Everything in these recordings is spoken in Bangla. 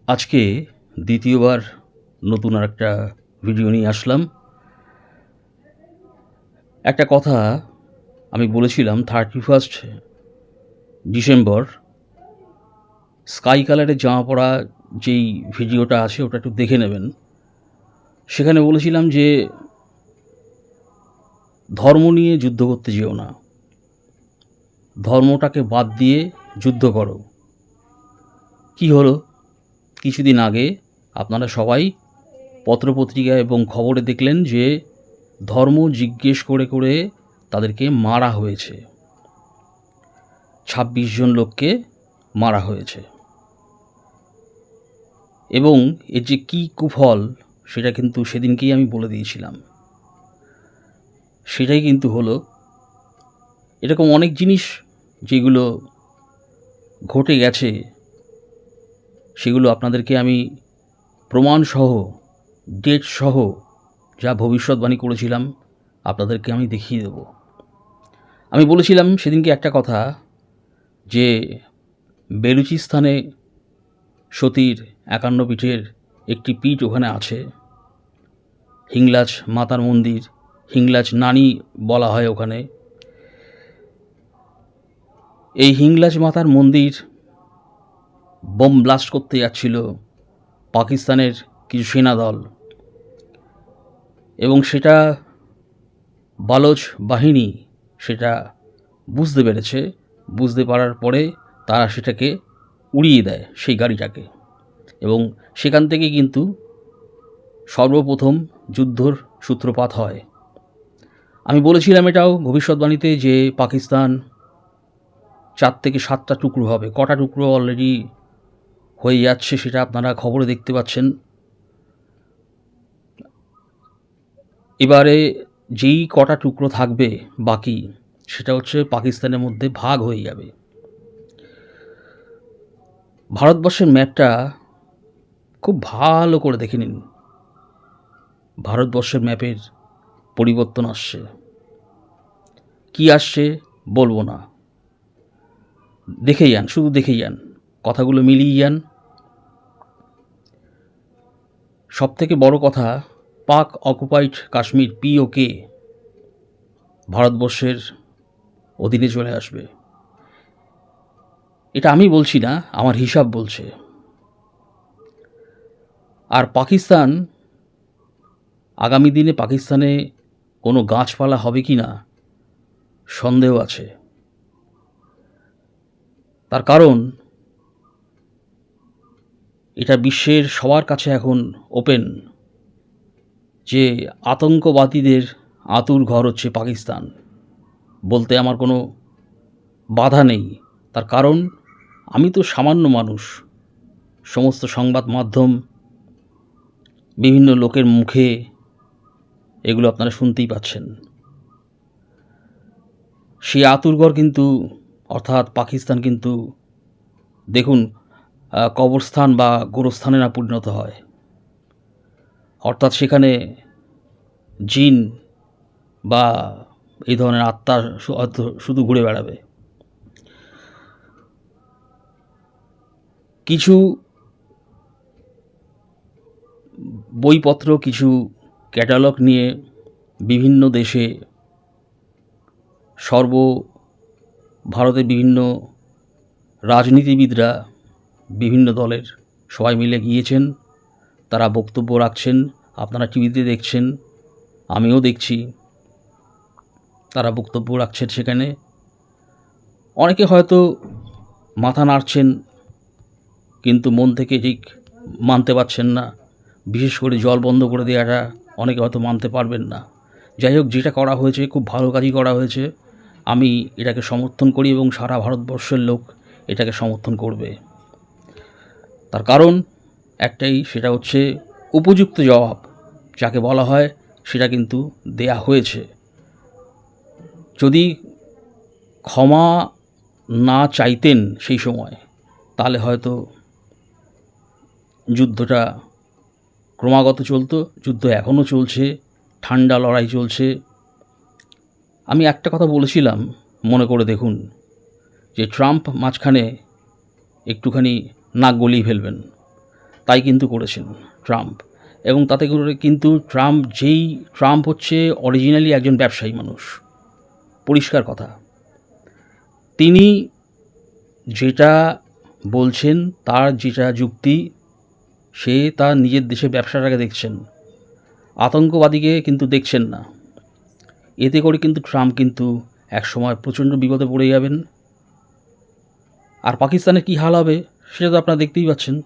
আজকে দ্বিতীয়বার নতুন আরেকটা ভিডিও নিয়ে আসলাম। একটা কথা আমি বলেছিলাম 31 ডিসেম্বর স্কাই কালারের জামা পরা যেই ভিডিওটা আছে ওটা একটু দেখে নেবেন। সেখানে বলেছিলাম যে ধর্ম নিয়ে যুদ্ধ করতে যেও না, ধর্মটাকে বাদ দিয়ে যুদ্ধ করো। কি হলো? কিছুদিন আগে আপনারা সবাই পত্রপত্রিকা এবং খবরে দেখলেন যে ধর্ম জিজ্ঞেস করে করে তাদেরকে মারা হয়েছে, ২৬ জন লোককে মারা হয়েছে। এবং এর যে কী কুফল সেটা কিন্তু সেদিনকেই আমি বলে দিয়েছিলাম। সেটাই কিন্তু হলো। এরকম অনেক জিনিস যেগুলো ঘটে গেছে সেগুলো আপনাদেরকে আমি প্রমাণসহ, ডেটসহ যা ভবিষ্যৎবাণী করেছিলাম আপনাদেরকে আমি দেখিয়ে দেব। আমি বলেছিলাম সেদিনকে একটা কথা, যে বেলুচিস্তানে সতীর ৫১ পীঠের একটি পীঠ ওখানে আছে, হিংলাজ মাতার মন্দির, হিংলাজ নানি বলা হয় ওখানে। এই হিংলাজ মাতার মন্দির বোম ব্লাস্ট করতে যাচ্ছিল পাকিস্তানের কিছু সেনাদল, এবং সেটা বালোচ বাহিনী সেটা বুঝতে পেরেছে। বুঝতে পারার পরে তারা সেটাকে উড়িয়ে দেয়, সেই গাড়িটাকে। এবং সেখান থেকে কিন্তু সর্বপ্রথম যুদ্ধর সূত্রপাত হয়। আমি বলেছিলাম এটাও ভবিষ্যৎবাণীতে যে পাকিস্তান ৪ থেকে ৭টা টুকরো হবে। কটা টুকরো অলরেডি হয়ে যাচ্ছে সেটা আপনারা খবরে দেখতে পাচ্ছেন। এবারে যেই কটা টুকরো থাকবে বাকি, সেটা হচ্ছে পাকিস্তানের মধ্যে ভাগ হয়ে যাবে। ভারতবর্ষের ম্যাপটা খুব ভালো করে দেখে নিন। ভারতবর্ষের ম্যাপের পরিবর্তন আসছে। কি আসছে বলবো না, দেখেই যান, শুধু দেখেই যান, কথাগুলো মিলিয়ে যান। সবথেকে বড় কথা, পাক অকুপাইড কাশ্মীর POK ভারতবর্ষের অধীনে চলে আসবে। এটা আমি বলছি না, আমার হিসাব বলছে। আর পাকিস্তান, আগামী দিনে পাকিস্তানে কোনো গাছপালা হবে কি না সন্দেহ আছে। তার কারণ এটা বিশ্বের সবার কাছে এখন ওপেন যে আতঙ্কবাদীদের আঁতুড় ঘর হচ্ছে পাকিস্তান। বলতে আমার কোনো বাধা নেই। তার কারণ আমি তো সামান্য মানুষ। সমস্ত সংবাদ মাধ্যম, বিভিন্ন লোকের মুখে এগুলো আপনারা শুনতেই পাচ্ছেন। সেই আঁতুড়ঘর কিন্তু, অর্থাৎ পাকিস্তান কিন্তু দেখুন কবরস্থান বা গোরস্থানে না পরিণত হয়। অর্থাৎ সেখানে জিন বা এই ধরনের আত্মা শুধু ঘুরে বেড়াবে। কিছু বইপত্র, কিছু ক্যাটালগ নিয়ে বিভিন্ন দেশে, ভারতের বিভিন্ন রাজনীতিবিদরা, বিভিন্ন দলের সবাই মিলে গিয়েছেন। তারা বক্তব্য রাখছেন, আপনারা টিভিতে দেখছেন, আমিও দেখছি। তারা বক্তব্য রাখছেন সেখানে। অনেকে হয়তো মাথা নাড়ছেন, কিন্তু মন থেকে ঠিক মানতে পারছেন না। বিশেষ করে জল বন্ধ করে দেওয়াটা অনেকে হয়তো মানতে পারবেন না। যাই হোক, যেটা করা হয়েছে খুব ভালো কাজই করা হয়েছে। আমি এটাকে সমর্থন করি এবং সারা ভারতবর্ষের লোক এটাকে সমর্থন করবে। তার কারণ একটাই, সেটা হচ্ছে উপযুক্ত জবাব যাকে বলা হয় সেটা কিন্তু দেয়া হয়েছে। যদি ক্ষমা না চাইতেন সেই সময়, তাহলে হয়তো যুদ্ধটা ক্রমাগত চলতো। যুদ্ধ এখনও চলছে, ঠান্ডা লড়াই চলছে। আমি একটা কথা বলেছিলাম, মনে করে দেখুন, যে ট্রাম্প মাঝখানে একটুখানি নাক গলিয়ে ফেলবেন। তাই কিন্তু করেছেন ট্রাম্প। এবং তাতে করে কিন্তু ট্রাম্প হচ্ছে অরিজিনালি একজন ব্যবসায়ী মানুষ, পরিষ্কার কথা। তিনি যেটা বলছেন, তার যেটা যুক্তি, সে তার নিজের দেশের ব্যবসাটাকে দেখছেন, আতঙ্কবাদীকে কিন্তু দেখছেন না। এতে করে কিন্তু ট্রাম্প কিন্তু একসময় প্রচণ্ড বিপদে পড়ে যাবেন। আর পাকিস্তানের কী হাল হবে সেটা তো আপনারা দেখতেই পাচ্ছেন,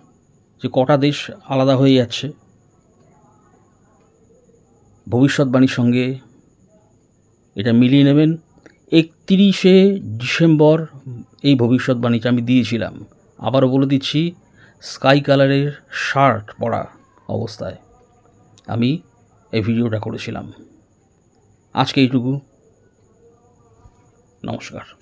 যে কটা দেশ আলাদা হয়ে যাচ্ছে। ভবিষ্যৎবাণীর সঙ্গে এটা মিলিয়ে নেবেন। 31শে ডিসেম্বর এই ভবিষ্যৎবাণীটা আমি দিয়েছিলাম। আবারও বলে দিচ্ছি, স্কাই কালারের শার্ট পরা অবস্থায় আমি এই ভিডিওটা করেছিলাম। আজকে এইটুকু। নমস্কার।